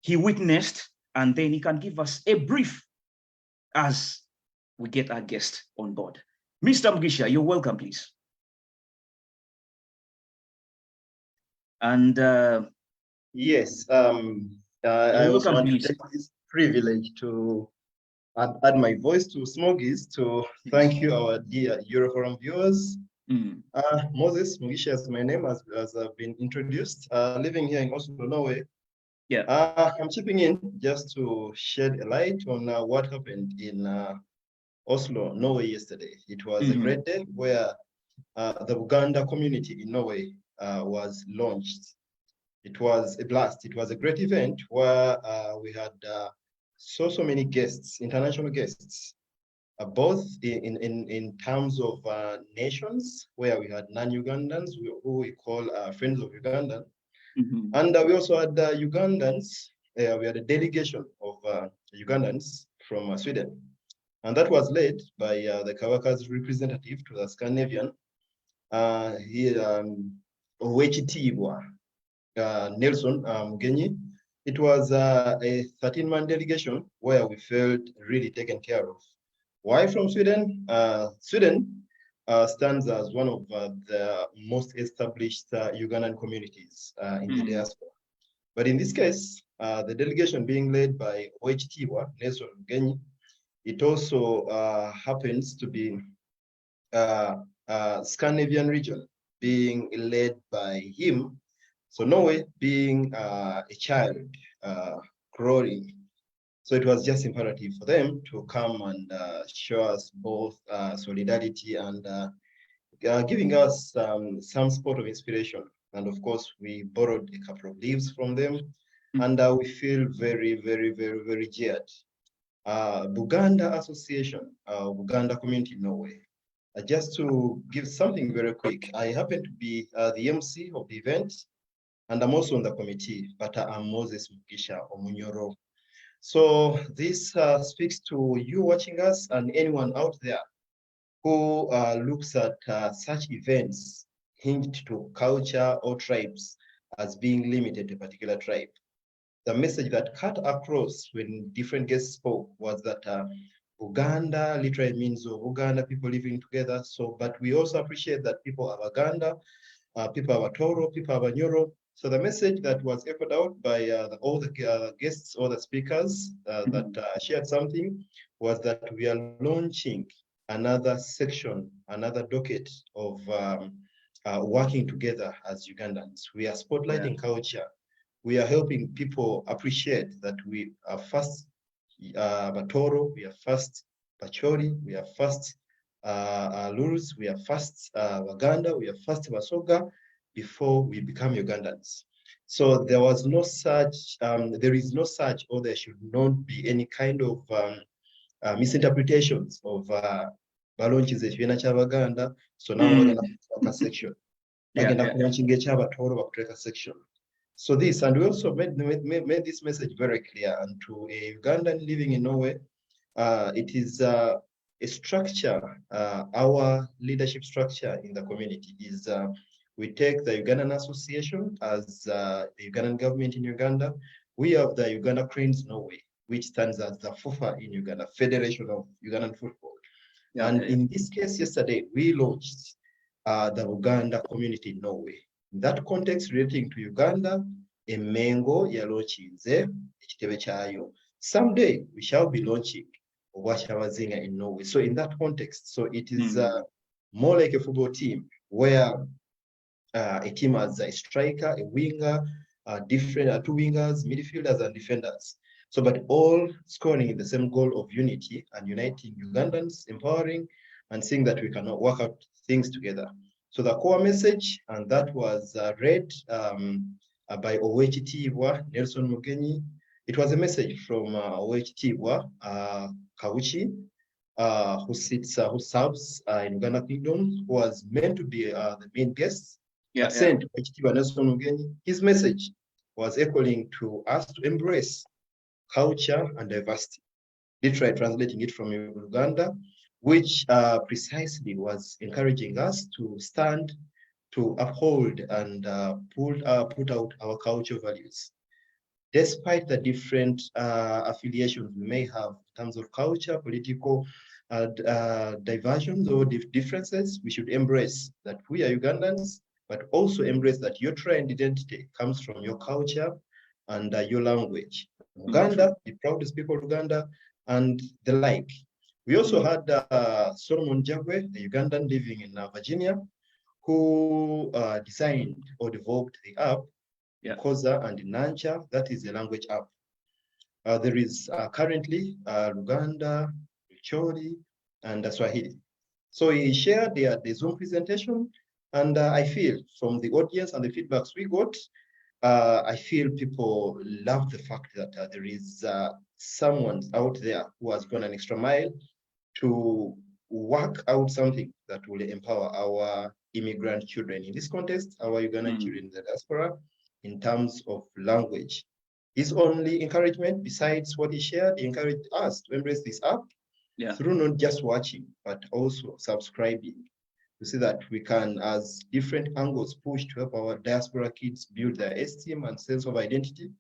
he witnessed, and then he can give us a brief as we get our guest on board. Mr. Mugisha, you're welcome, please. And yes, I also want to take this privilege to add my voice to Smoggies to thank you, our dear Euroforum viewers. Moses Mugisha is my name, as I've been introduced. Living here in Oslo, Norway. Yeah. I'm chipping in just to shed a light on what happened in Oslo, Norway yesterday. It was a great day where the Buganda community in Norway was launched. It was a blast. It was a great event where we had so many guests, international guests, both in terms of nations, where we had non-Ugandans, who we call friends of Uganda. And we also had Ugandans. We had a delegation of Ugandans from Sweden. And that was led by the Kawaka's representative to the Scandinavian, Owechitibwa Nelson Mugenyi. It was a 13-man delegation where we felt really taken care of. Why from Sweden? Sweden stands as one of the most established Ugandan communities in the diaspora. But in this case, the delegation being led by Owechitibwa Nelson Mugenyi, it also happens to be Scandinavian region being led by him. So Norway being a child growing. So it was just imperative for them to come and show us both solidarity and giving us some spot of inspiration. And of course, we borrowed a couple of leaves from them, and we feel very, very, very, very geared. Buganda Association, Buganda Community in Norway. Just to give something very quick, I happen to be the MC of the event, and I'm also on the committee, but I'm Moses Mugisha Omunyoro. So this speaks to you watching us and anyone out there who looks at such events hinged to culture or tribes as being limited to a particular tribe. The message that cut across when different guests spoke was that Uganda literally means Uganda, people living together. So, but we also appreciate that people are Uganda, people are Toro, people are Nyoro. So the message that was echoed out by all the guests, all the speakers that shared something was that we are launching another section, another docket of working together as Ugandans. We are spotlighting culture. We are helping people appreciate that we are first Batoro, we are first Pachori, we are first Lurus, we are first Waganda, we are first Basoga before we become Ugandans. So there was no such, there is no such, or there should not be any kind of misinterpretations of balonches ekibiina ky'Abaganda. So now we're going to a section. Bagenda kulaunching eky'Abatoro bakuteeka section. So this, and we also made this message very clear, and to a Ugandan living in Norway, it is a structure, our leadership structure in the community is we take the Ugandan Association as the Ugandan government in Uganda. We have the Uganda Cranes Norway, which stands as the FUFA in Uganda, Federation of Ugandan Football. And in this case, yesterday, we launched the Uganda community in Norway. In that context, relating to Uganda, Emengo yalaunchinze ekitebe kyayo. Someday we shall be launching Obwakyabazinga in Norway. So in that context, so it is more like a football team where a team has a striker, a winger, different two wingers, midfielders, and defenders. So, but all scoring in the same goal of unity and uniting Ugandans, empowering, and seeing that we can work out things together. So the core message, and that was read by Owechitibwa Nelson Mugenyi. It was a message from Owechitibwa Kawuchi, who serves in Uganda Kingdom, who was meant to be the main guest. Sent Owechitibwa Nelson Mugenyi. His message was echoing to us to embrace culture and diversity. Literally translating it from Uganda, which precisely was encouraging us to stand, to uphold and put out our cultural values. despite the different affiliations we may have in terms of culture, political diversions or differences, we should embrace that we are Ugandans, but also embrace that your trend identity comes from your culture and your language. Uganda, be proud to speak of Uganda, and the like. We also had Solomon Jagwe, a Ugandan living in Virginia, who designed or developed the app, Koza and Nancha. That is a language app. There is currently Luganda, Chori, and Swahili. So he shared the Zoom presentation, and I feel from the audience and the feedbacks we got, I feel people love the fact that there is someone out there who has gone an extra mile to work out something that will empower our immigrant children in this context, our Ugandan children in the diaspora, in terms of language. His only encouragement, besides what he shared, he encouraged us to embrace this app through not just watching, but also subscribing. To see that we can, as different angles, push to help our diaspora kids build their esteem and sense of identity,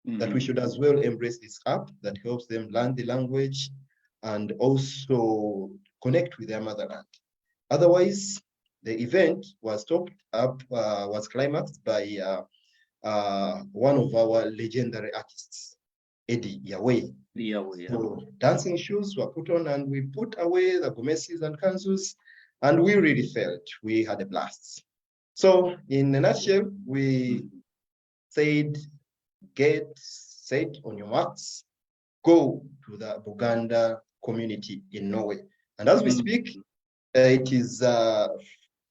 that we should as well embrace this app that helps them learn the language and also connect with their motherland. Otherwise, the event was topped up, was climaxed by one of our legendary artists, Eddie Yahweh. So dancing shoes were put on and we put away the gomeses and kanzus, and we really felt we had a blast. So in a nutshell, we said, get set on your marks, go to the Buganda community in Norway. And as we speak, it is,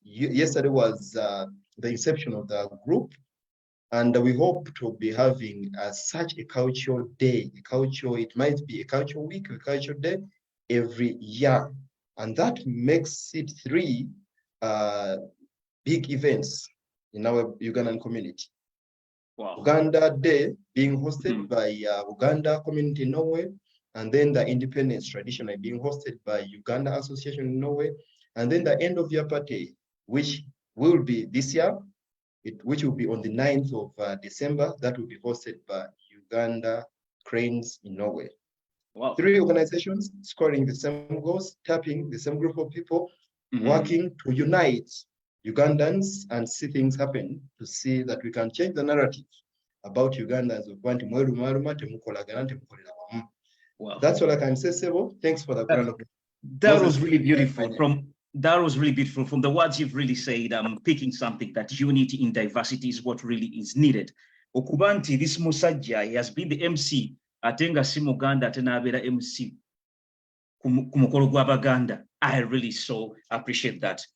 yesterday was the inception of the group, and we hope to be having such a cultural day, it might be a cultural week, a cultural day every year. And that makes it 3 big events in our Ugandan community. Wow. Uganda Day being hosted by Uganda community in Norway, and then the Independence traditionally being hosted by Uganda Association in Norway, and then the end of year party, which will be this year, which will be on the 9th of December, that will be hosted by Uganda Cranes in Norway. Wow. 3 organizations scoring the same goals, tapping the same group of people, working to unite Ugandans and see things happen, to see that we can change the narrative about Ugandans. Wow. That's all I can say, Sebo. Thanks for the ground. That was really beautiful. That was really beautiful. From the words you've really said, I'm picking something that unity in diversity is what really is needed. Okubanti, this Musajja, he has been the MC. Atenga si Muganda tenabera MC kumukolo gwa Baganda. I really so appreciate that.